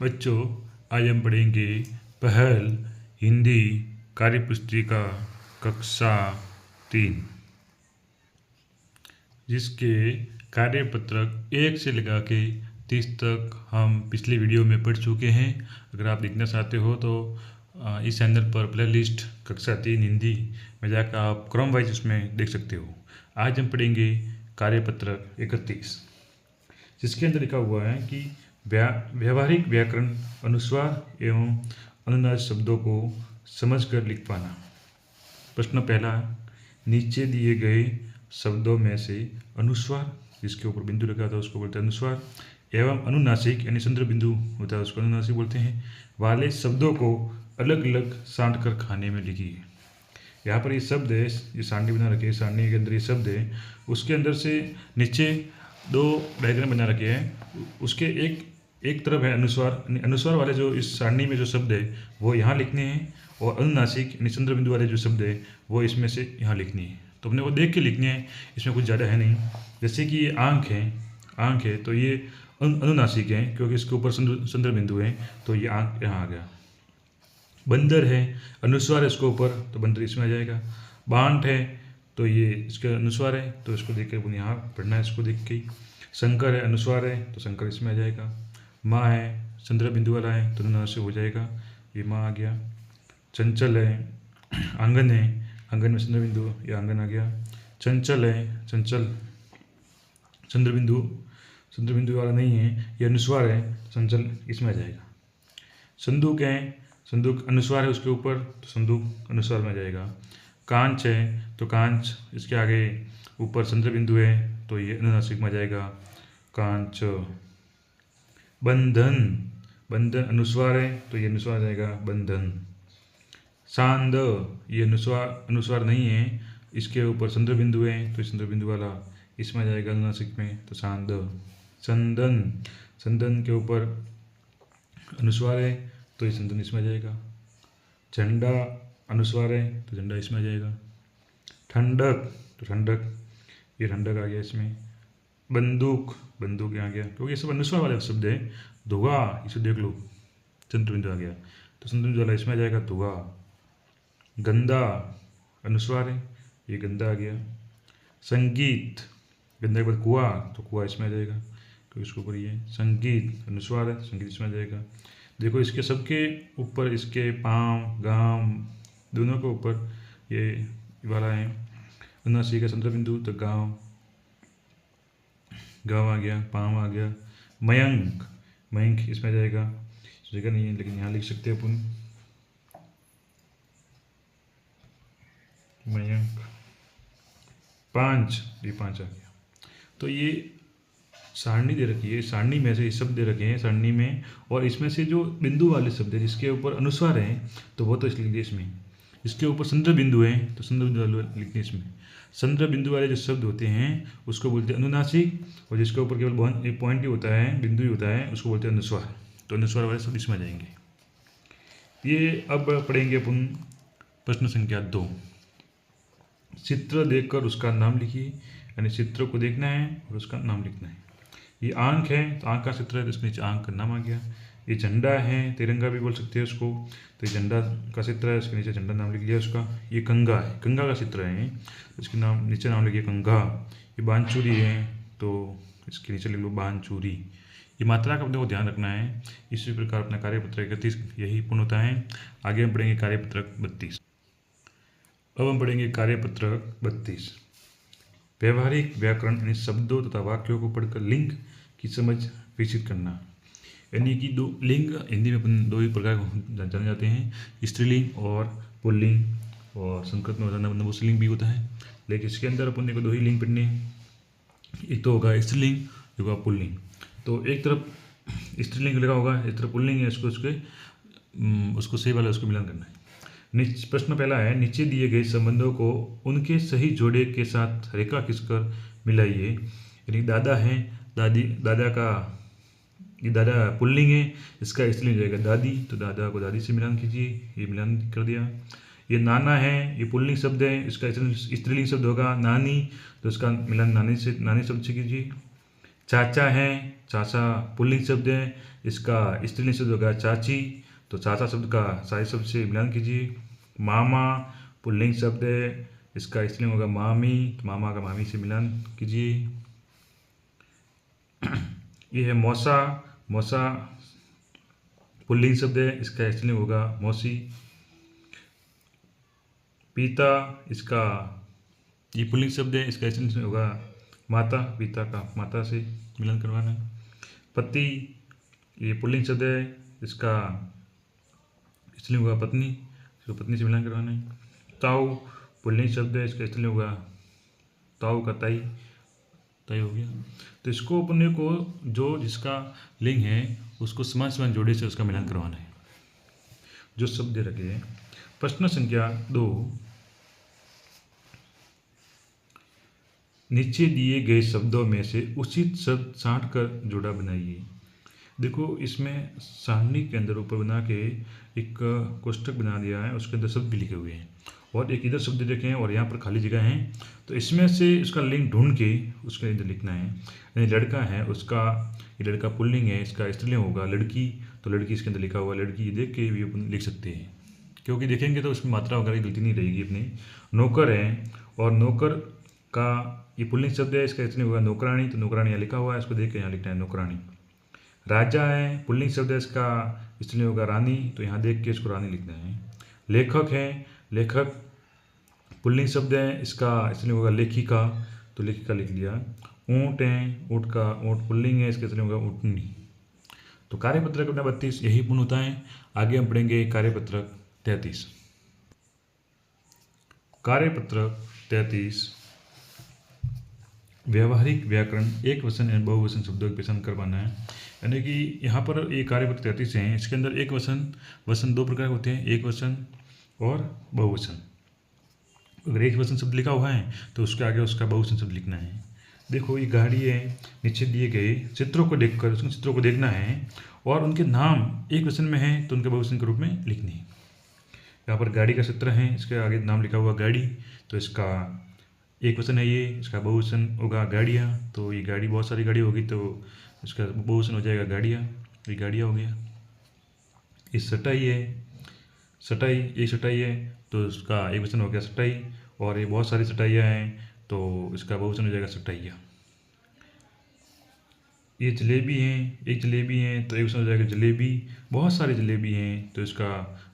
बच्चों, आज हम पढ़ेंगे पहल हिंदी कार्यपुस्तिका कक्षा 3, जिसके कार्यपत्रक 1 से लगा के 30 तक हम पिछले वीडियो में पढ़ चुके हैं। अगर आप देखना चाहते हो तो इस चैनल पर प्लेलिस्ट कक्षा 3 हिंदी में जाकर आप क्रम वाइज उसमें देख सकते हो। आज हम पढ़ेंगे कार्यपत्रक 31, जिसके अंदर लिखा हुआ है कि व्यावहारिक व्याकरण अनुस्वार एवं अनुनाद शब्दों को समझकर लिख पाना। प्रश्न पहला, नीचे दिए गए शब्दों में से अनुस्वार, जिसके ऊपर बिंदु रखा था उसको बोलते हैं अनुस्वार, एवं अनुनासिक यानी संदर्भ बिंदु होता है उसको अनुनासिक बोलते हैं, वाले शब्दों को अलग अलग साँट कर खाने में लिखिए। यहाँ पर ये शब्द है, ये सारणी बना रखे हैं, सारणी के अंदर ये शब्द है, उसके अंदर से नीचे 2 डायग्राम बना रखे हैं। उसके एक तरफ है अनुस्वार, अनुस्वार वाले जो इस सारणी में जो शब्द है वो यहाँ लिखने हैं, और अनुनासिक यानी चंद्र बिंदु वाले जो शब्द है वो इसमें से यहाँ लिखनी है। तो अपने को देख के लिखने हैं, इसमें कुछ ज़्यादा है नहीं। जैसे कि ये आँख है तो ये अनुनासिक है क्योंकि इसके ऊपर चंद्र बिंदु है, तो ये आँख यहाँ आ गया। बंदर है, अनुस्वार है इसके ऊपर, तो बंदर इसमें आ जाएगा। बांट है तो ये इसका अनुस्वार है, तो इसको देख कर यहाँ पढ़ना है, इसको देख के ही। शंकर है, अनुस्वार है, तो शंकर इसमें आ जाएगा। माँ है, चंद्र बिंदु वाला है, तो अनुनासिक हो जाएगा, ये माँ आ गया। चंचल है, आंगन है, आंगन में चंद्र बिंदु, ये आंगन आ गया। चंचल है, चंचल चंद्र बिंदु वाला नहीं है, ये अनुस्वार है, चंचल इसमें आ जाएगा। संदूक है, संदूक अनुस्वार है उसके ऊपर, तो संदूक अनुस्वार में आ जाएगा। कांच है, तो कांच इसके आगे ऊपर चंद्र बिंदु है, तो ये अनुनासिक में आ जाएगा, कांच। बंधन, बंधन अनुस्वार है, तो ये अनुस्वार आ जाएगा, बंधन। सांद, ये अनुस्वार नहीं है, इसके ऊपर चंद्र बिंदु है, तो चंद्र बिंदु वाला इसमें आ जाएगा अनुनासिक में, तो सांद। चंदन, चंदन के ऊपर अनुस्वार है, तो ये चंदन इसमें आ जाएगा। झंडा अनुस्वार है, तो झंडा इसमें आ जाएगा। ठंडक, तो ठंडक, ये ठंडक आ गया इसमें। बंदूक, बंदूक यहाँ आ गया, क्योंकि ये सब अनुस्वार वाले शब्द है। धुआ, इसे देख लो, चंद्र बिंदु आ गया, तो चंद्र बिंदु वाला इसमें आ जाएगा, धुआ। गंदा अनुस्वार है, ये गंदा आ गया। संगीत, गंदा के बाद कुआ, तो कुआ इसमें आ जाएगा, क्योंकि इसके ऊपर ये संगीत अनुस्वार है, संगीत इसमें आ जाएगा। देखो इसके सबके ऊपर, इसके पाँव गाम दोनों के ऊपर ये वाला है अनुनासिक का चंद्र बिंदु, तो गाँव, गाँव आ गया, पाँव आ गया। मयंक, मयंक इसमें आ जाएगा, जगह नहीं है लेकिन यहाँ लिख सकते हैं अपन, मयंक। पांच, ये 5 आ गया। तो ये सारणी दे रखी है, सारणी में से ये शब्द दे रखे हैं सारणी में, और इसमें से जो बिंदु वाले शब्द है जिसके ऊपर अनुस्वार है तो वो तो लिख दिए इसमें। इसके ऊपर चंद्र बिंदु है, तो चंद्र बिंदु वाले लिखते हैं इसमें। चंद्र बिंदु वाले जो शब्द होते हैं उसको बोलते हैं अनुनासिक, और जिसके ऊपर केवल एक पॉइंट ही होता है, बिंदु ही होता है, उसको बोलते हैं अनुस्वार। तो अनुस्वार वाले शब्द इसमें आ जाएंगे। ये अब पढ़ेंगे अपन प्रश्न संख्या 2। चित्र देखकर उसका नाम लिखिए, यानी चित्र को देखना है और उसका नाम लिखना है। ये आंख है, तो आंख का चित्र है, तो इसके नीचे आंख का नाम आ गया। ये झंडा है, तिरंगा भी बोल सकते हैं उसको, तो ये झंडा का चित्र है, इसके नीचे झंडा नाम लिख लिया उसका। ये कंगा है, कंगा का चित्र है, इसके नाम नीचे नाम लिखिए कंगा। ये बांचूरी है, तो इसके नीचे लिख लो बांचूरी। ये मात्रा का अपने को ध्यान रखना है। इसी प्रकार अपना कार्यपत्रक 31 यही पूर्ण होता है। आगे हम पढ़ेंगे कार्यपत्रक 32। अब हम पढ़ेंगे कार्यपत्रक 32। व्यवहारिक व्याकरण यानी शब्दों तथा वाक्यों को पढ़कर लिंग की समझ विकसित करना। यानी कि 2 लिंग हिंदी में अपन 2 ही प्रकार जाने जाते हैं, स्त्रीलिंग और पुल्लिंग, और संस्कृत में होता है नपुंसकलिंग भी होता है, लेकिन इसके अंदर अपन को 2 ही लिंग पढ़ने हैं। एक तो होगा स्त्रीलिंग, एक होगा पुल्लिंग। तो एक तरफ स्त्रीलिंग लगा होगा, एक तरफ पुल्लिंग है, उसको सही वाला उसको मिलान करना है। प्रश्न पहला है, नीचे दिए गए संबंधों को उनके सही जोड़े के साथ रेखा खींचकर मिलाइए। यानी दादा है, दादी, दादा का ये दादा पुल्लिंग है, इसका स्त्रीलिंग जाएगा दादी, तो दादा को दादी से मिलान कीजिए, ये मिलान कर दिया। ये नाना है, ये पुल्लिंग शब्द है, इसका स्त्रीलिंग शब्द होगा नानी, तो इसका मिलान नानी शब्द से कीजिए। चाचा हैं, चाचा पुल्लिंग शब्द है, इसका स्त्रीलिंग शब्द होगा चाची, तो चाचा शब्द का साई शब्द से मिलान कीजिए। मामा पुल्लिंग शब्द है, इसका स्त्रीलिंग होगा मामी, तो मामा का मामी से मिलान कीजिए। ये है मौसा, मौसा पुल्लिंग शब्द है, इसका स्त्रीलिंग होगा मौसी। पिता, इसका ये पुल्लिंग शब्द है, इसका स्त्रीलिंग होगा माता, पिता का माता से मिलन करवाना है। पति, ये पुल्लिंग शब्द है, इसका स्त्रीलिंग होगा पत्नी, इसको पत्नी से मिलन करवाना है। ताऊ पुल्लिंग शब्द है, इसका स्त्रीलिंग होगा ताऊ का ताई, ताई हो गया। तो इसको अपने को जो जिसका लिंग है उसको समान समान जोड़े से उसका मिलान करवाना है जो शब्द दे रखे हैं। प्रश्न संख्या 2, नीचे दिए गए शब्दों में से उचित शब्द छांट कर जोड़ा बनाइए। देखो इसमें सारणी के अंदर ऊपर बना के एक कोष्टक बना दिया है, उसके अंदर शब्द भी लिखे हुए हैं और एक इधर शब्द देखे हैं और यहाँ पर खाली जगह है। तो इसमें से उसका लिंग ढूंढ के उसके अंदर लिखना है। यानी लड़का है, उसका ये लड़का पुल्लिंग है, इसका स्त्रीलिंग होगा लड़की, तो लड़की इसके अंदर लिखा हुआ लड़की, देख के भी अपन लिख सकते हैं क्योंकि देखेंगे तो उसमें मात्रा वगैरह की गलती नहीं रहेगी अपनी। नौकर है और नौकर का ये पुल्लिंग शब्द है, इसका स्त्रीलिंग होगा नौकरानी, तो नौकरानी यहाँ लिखा हुआ है, इसको देख के यहाँ लिखना है नौकरानी। राजा है, पुल्लिंग शब्द है, इसका स्त्रीलिंग होगा रानी, तो यहाँ देख के इसको रानी लिखना है। लेखक है, लेखक पुल्लिंग शब्द है, इसका स्त्रीलिंग होगा लेखिका, तो लेखिका लिख लिया। ऊँट है, ऊँट का ऊँट पुल्लिंग है, इसका स्त्रीलिंग होगा ऊँटनी। तो कार्यपत्रक नंबर 32 यही पूर्ण होता है। आगे हम पढ़ेंगे कार्यपत्रक 33। कार्यपत्रक 33 व्यवहारिक व्याकरण एक वचन एवं बहुवचन शब्दों की पहचान करवाना है। यानी कि यहाँ पर ये कार्यपत्र 33 हैं, इसके अंदर एक वचन, वचन दो प्रकार होते हैं, एक वचन और बहुवचन। अगर एक वचन शब्द लिखा हुआ है तो उसके आगे उसका बहुवचन शब्द लिखना है। देखो ये गाड़ी है, नीचे दिए गए चित्रों को देखकर उसके चित्रों को देखना है और उनके नाम एक वचन में है तो उनके बहुवचन के रूप में लिखनी है। यहाँ पर गाड़ी का चित्र है, इसके आगे नाम लिखा हुआ गाड़ी, तो इसका एक वचन है ये, इसका बहुवचन होगा गाड़ियाँ, तो ये गाड़ी बहुत सारी गाड़ी होगी तो इसका बहुवचन हो जाएगा गाड़ियाँ, ये गाड़ियाँ हो गया। ये सटाई है, सटाई एक सटाई है तो इसका एक वचन हो गया सटाई, और ये बहुत सारी सटाइयाँ हैं तो इसका बहुवचन हो जाएगा सटाइयाँ। ये जलेबी हैं, एक जलेबी हैं तो एक वचन हो जाएगा जलेबी, बहुत सारी जलेबी हैं तो इसका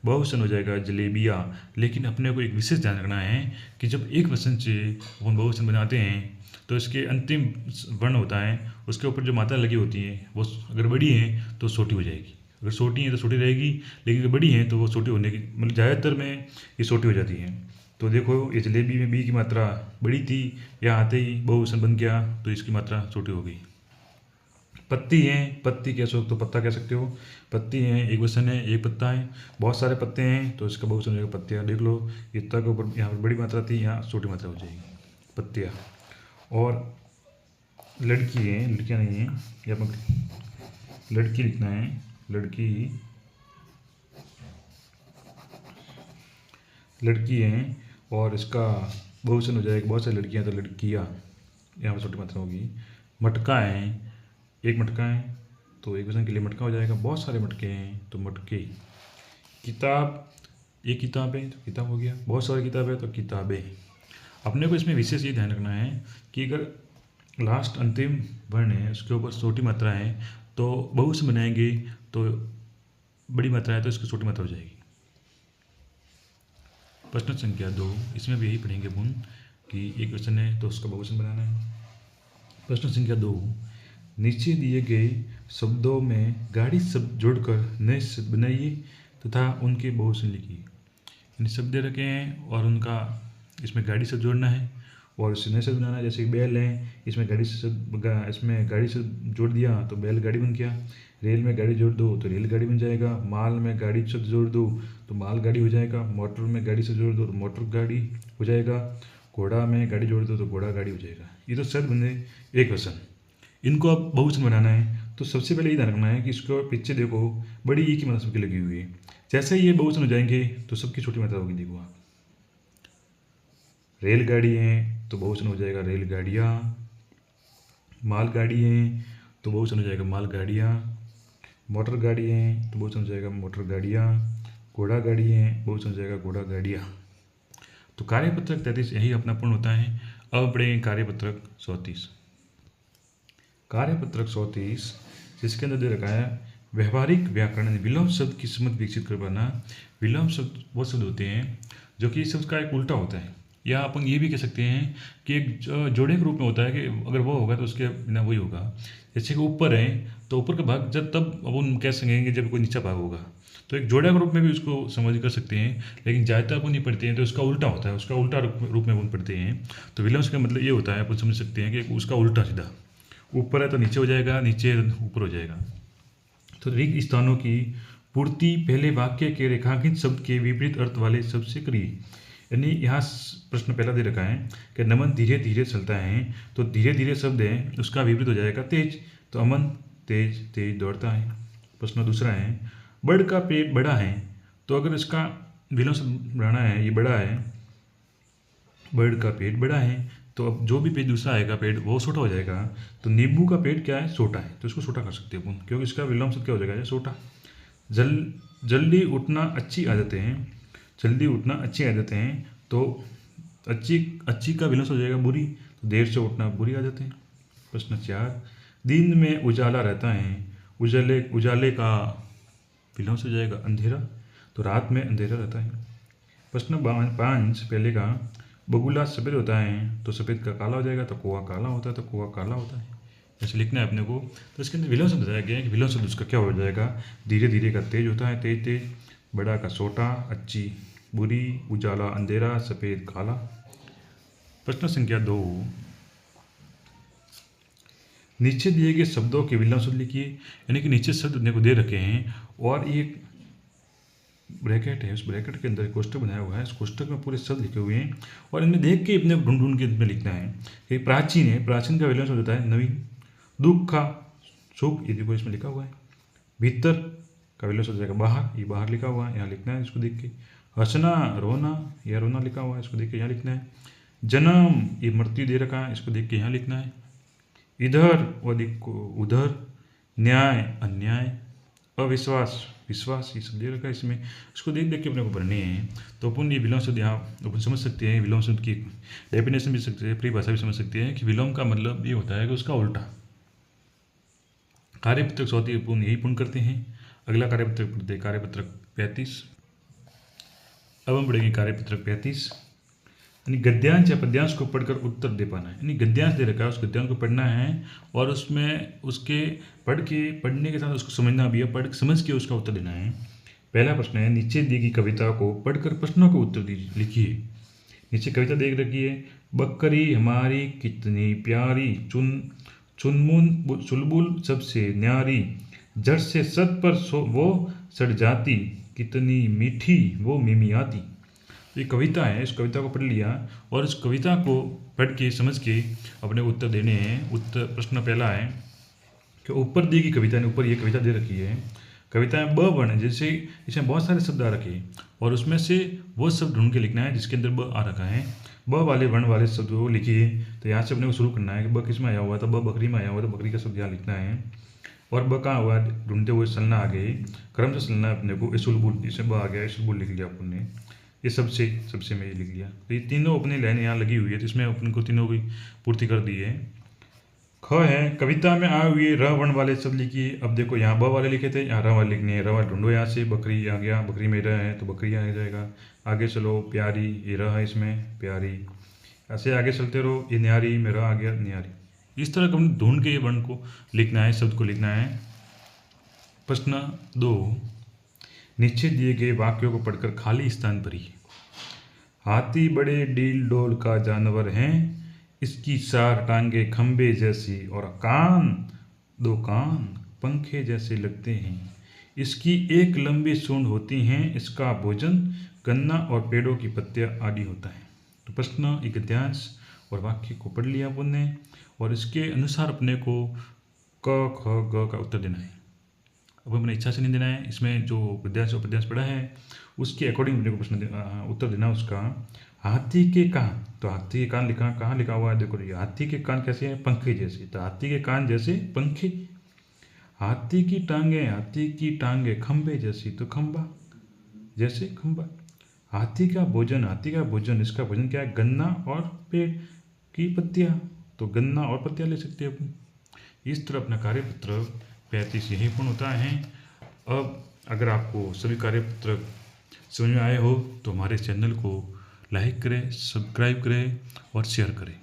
बहुवचन हो जाएगा जलेबियाँ। लेकिन अपने को एक विशेष ध्यान रखना है कि जब एक वचन से अपन बहुवचन बनाते हैं तो इसके अंतिम वर्ण होता है, उसके ऊपर जो मात्रा लगी होती है वो अगर बड़ी है तो छोटी हो जाएगी, अगर छोटी है तो छोटी रहेगी, लेकिन अगर बड़ी है तो वो छोटी होने की मतलब ज़्यादातर में ये छोटी हो जाती है। तो देखो ये जलेबी में बी की मात्रा बड़ी थी, यहाँ आते ही बहुवचन बन गया तो इसकी मात्रा छोटी हो गई। पत्ती है, पत्ती कह सकते हो, पत्ता कह सकते हो, पत्ती है एक वचन है, एक पत्ता है, बहुत सारे पत्ते हैं तो इसका बहुवचन हो जाएगा पत्तियाँ। देख लो इतना के ऊपर यहाँ पर बड़ी मात्रा थी, यहाँ छोटी मात्रा हो जाएगी पत्तियाँ। और लड़की है, लड़कियाँ नहीं है, यहाँ पर लड़की लिखना है, लड़की, लड़की है और इसका बहुवचन हो जाएगा बहुत सारी लड़कियाँ तो लड़कियाँ, यहाँ पर छोटी मात्रा होगी। मटका है, एक मटका है तो एक वचन के लिए मटका हो जाएगा, बहुत सारे मटके हैं तो मटके। किताब, एक किताब है तो किताब हो गया, बहुत सारी किताब है तो किताबें। अपने को इसमें विशेष ये ध्यान रखना है कि अगर लास्ट अंतिम वर्ण है उसके ऊपर छोटी मात्रा है तो बहुवचन बनाएंगे, तो बड़ी मात्रा है तो इसकी छोटी मात्रा हो जाएगी। प्रश्न संख्या 2, इसमें भी यही पढ़ेंगे अपन कि एक वचन है तो उसका बहुवचन बनाना है। प्रश्न संख्या 2, नीचे दिए गए शब्दों में गाड़ी शब्द जोड़कर नए शब्द बनाइए तथा उनके बहुवचन लिखिए। यानी शब्द दे रखे हैं और उनका इसमें गाड़ी शब्द जोड़ना है और उससे नए शब्द बनाना है। जैसे बैल है, इसमें गाड़ी शब्द, इसमें गाड़ी शब्द जोड़ दिया तो बैल गाड़ी बन गया। रेल में गाड़ी जोड़ दो तो रेल गाड़ी बन जाएगा। माल में गाड़ी शब्द जोड़ दो तो माल गाड़ी हो जाएगा। मोटर में गाड़ी शब्द जोड़ दो तो मोटर गाड़ी हो जाएगा। घोड़ा में गाड़ी जोड़ दो तो घोड़ा गाड़ी हो जाएगा। ये तो शब्द बने एक वचन, इनको अब बहुवचन बनाना है तो सबसे पहले ये ध्यान रखना है कि इसको पीछे देखो बड़ी ई की मात्रा सबकी लगी हुई है। जैसे ही ये बहुवचन हो जाएंगे तो सबकी छोटी मात्रा होगी। देखो आप रेलगाड़ी है तो बहुवचन हो जाएगा रेलगाड़ियाँ। मालगाड़ी हैं तो बहुवचन हो जाएगा मालगाड़ियाँ। मोटर गाड़ी हैं तो बहुवचन हो जाएगा मोटर गाड़ियाँ। घोड़ा गाड़ी हैं बहुवचन हो जाएगा घोड़ा गाड़ियाँ। तो कार्यपत्रक 33 यही अपना पूर्ण होता है। अब पढ़ेंगे कार्यपत्रक 34। कार्यपत्रक 34 जिसके अंदर दे रखा है व्यवहारिक व्याकरण विलोम शब्द की समझ विकसित कर पाना। विलोम शब्द वो शब्द होते हैं जो कि इस शब्द का एक उल्टा होता है, या अपन ये भी कह सकते हैं कि एक जोड़े के रूप में होता है कि अगर वो होगा तो उसके बिना वही होगा। जैसे कि ऊपर है तो ऊपर का भाग जब तब अपन कह सकेंगे जब कोई नीचा भाग होगा, तो एक जोड़ा के रूप में भी उसको समझ कर सकते हैं। लेकिन ज़्यादातर अपन नहीं पढ़ते हैं तो उसका उल्टा होता है, उसका उल्टा रूप में अपन पढ़ते हैं। तो विलोम का मतलब ये होता है, अपन समझ सकते हैं कि उसका उल्टा सीधा, ऊपर है तो नीचे हो जाएगा, नीचे ऊपर हो जाएगा। तो रिक्त स्थानों की पूर्ति पहले वाक्य के रेखांकित शब्द के विपरीत अर्थ वाले शब्द से करिए। यानी यहाँ प्रश्न पहला दे रखा है कि नमन धीरे धीरे चलता है, तो धीरे धीरे शब्द है उसका विपरीत हो जाएगा तेज, तो अमन तेज तेज दौड़ता है। प्रश्न दूसरा है बर्ड का पेट बड़ा है, तो अगर इसका विलोम शब्द बढ़ाना है, ये बड़ा है, बर्ड का पेट बड़ा है, तो अब जो भी पेज दूसरा आएगा पेट वो छोटा हो जाएगा। तो नींबू का पेट क्या है, छोटा है, तो इसको छोटा कर सकते हैं अपन, क्योंकि इसका विलोम शब्द क्या हो जाएगा, छोटा। जल्दी उठना अच्छी आदतें हैं, जल्दी उठना अच्छी आदतें हैं, तो अच्छी का विलोम हो जाएगा बुरी, तो देर से उठना बुरी आदतें। प्रश्न 4 दिन में उजाला रहता है, उजाले का विलोम हो जाएगा अंधेरा, तो रात में अंधेरा रहता है। प्रश्न 5 पहले का बगुला सफ़ेद होता है, तो सफ़ेद का काला हो जाएगा, तो कौवा काला होता है, तो कौवा काला होता है। ऐसे लिखना है अपने को। तो इसके अंदर विलोम शब्द बताया गया है कि विलोम शब्द उसका क्या हो जाएगा, धीरे धीरे का तेज होता है, तेज तेज, बड़ा का छोटा, अच्छी बुरी, उजाला अंधेरा, सफ़ेद काला। प्रश्न संख्या 2 नीचे दिए गए शब्दों के विलोम शब्द लिखिए। यानी कि नीचे शब्द अपने को दे रखे हैं और एक ब्रैकेट है, उस ब्रैकेट के अंदर कोष्टक बनाया हुआ है, उस कोष्टक में पूरे शब्द लिखे हुए हैं और इन्हें देख के अपने ढूंढ ढूंढ के इसमें लिखना है। कि प्राचीन है, प्राचीन का विलोम शब्द होता है नवीन। दुख का सुख, ये देखो इसमें लिखा हुआ है। भीतर का विलोम शब्द जाएगा बाहर, ये बाहर लिखा हुआ है, यहाँ लिखना है इसको देख के। हंसना रोना, यह रोना लिखा हुआ है, इसको देख के यहाँ लिखना है। जन्म, ये मृत्यु दे रखा है, इसको देख के यहाँ लिखना है। इधर और उधर, न्याय अन्याय, अविश्वास विश्वास, ये सब दे रखा है इसमें, इसको देख देख के अपने को पढ़ने हैं। तो अपन ये विलोम शब्द यहाँ अपन समझ सकते हैं, विलोम शब्द की डेफिनेशन भी सकते हैं, परिभाषा भी समझ सकते हैं कि विलोम का मतलब ये होता है कि उसका उल्टा। कार्यपत्रक 34 अपन यही पूर्ण करते हैं। अगला कार्यपत्रक पढ़ते हैं, कार्यपत्रक 35। अब हम पढ़ेंगे कार्यपत्रक 35। यानी गद्यांश या पद्यांश को पढ़कर उत्तर दे पाना है। यानी गद्यांश दे रखा है, उस गद्यांश को पढ़ना है और उसमें उसके पढ़ने के साथ उसको समझना भी है, पढ़ समझ के उसका उत्तर देना है। पहला प्रश्न है नीचे दी गई कविता को पढ़कर प्रश्नों के उत्तर लिखिए। नीचे कविता देख रखी है, बकरी हमारी कितनी प्यारी, चुलबुल सबसे न्यारी, जड़ से सत पर वो सड़ जाती, कितनी मीठी वो मिमी आती। ये कविता है, इस कविता को पढ़ लिया और इस कविता को पढ़ के समझ के अपने उत्तर देने हैं। उत्तर प्रश्न पहला है कि ऊपर दी गई कविता ने, ऊपर ये कविता दे रखी है, कविता में ब वर्ण, जैसे इसमें बहुत सारे शब्द आ रखे हैं और उसमें से वो शब्द ढूंढ के लिखना है जिसके अंदर ब आ रखा है। ब वाले वर्ण वाले शब्द को लिखिए। तो यहाँ से अपने को शुरू करना है कि ब किस में आया हुआ था, ब बकरी में आया हुआ था, बकरी का शब्द यहाँ लिखना है। और ब कहाँ हुआ, ढूंढते हुए चलना आगे, क्रम से चलना है अपने को। इസുलबुल, इसे ब आ गया, इസുलबुल लिख लिया अपन ने, ये सबसे में ये लिख लिया। तो ये तीनों अपनी लाइन यहाँ लगी हुई है, तो इसमें अपन को तीनों की पूर्ति कर दी है। ख है कविता में आए हुए र वर्ण वाले शब्द लिखिए। अब देखो यहाँ ब वाले लिखे थे, यहाँ र वाले लिखने हैं। र वाले ढूंढो यहाँ से, बकरी आ गया, बकरी में र है तो बकरी आ जाएगा। आगे चलो, प्यारी, ये र है इसमें प्यारी। ऐसे आगे चलते रहो, ये न्यारी में र आ गया न्यारी। इस तरह का ढूंढ के ये वर्ण को लिखना है, शब्द को लिखना है। प्रश्न 2 नीचे दिए गए वाक्यों को पढ़कर खाली स्थान भरिए। हाथी बड़े डील डोल का जानवर है, इसकी 4 टांगे खंबे जैसी और दो कान पंखे जैसे लगते हैं। इसकी एक लंबी सूंड होती है, इसका भोजन गन्ना और पेड़ों की पत्तियां आदि होता है। तो प्रश्न एक गद्यांश और वाक्य को पढ़ लिया अपन ने और इसके अनुसार अपने को क ख ग का उत्तर देना है। अब हमने इच्छा से नहीं देना है। इसमें जो गद्यांश और पद्यांश पढ़ा है उसके अकॉर्डिंग मेरे को प्रश्न उत्तर देना उसका। हाथी के कान, तो हाथी के कान लिखा, कहाँ लिखा हुआ है देखो, ये हाथी के कान कैसे हैं, पंखे जैसे, तो हाथी के कान जैसे पंखे। हाथी की टांगे खंबे जैसी, तो खंबा जैसे खंबा। हाथी का भोजन, इसका भोजन क्या है, गन्ना और पेड़ की पत्तियाँ, तो गन्ना और पत्तियाँ ले सकते हैं अपन। इस तरह अपना कार्यपत्र 35 यहीं पूर्ण होता है। अब अगर आपको सभी कार्यपत्र समझ में आए हो तो हमारे चैनल को लाइक करें, सब्सक्राइब करें और शेयर करें।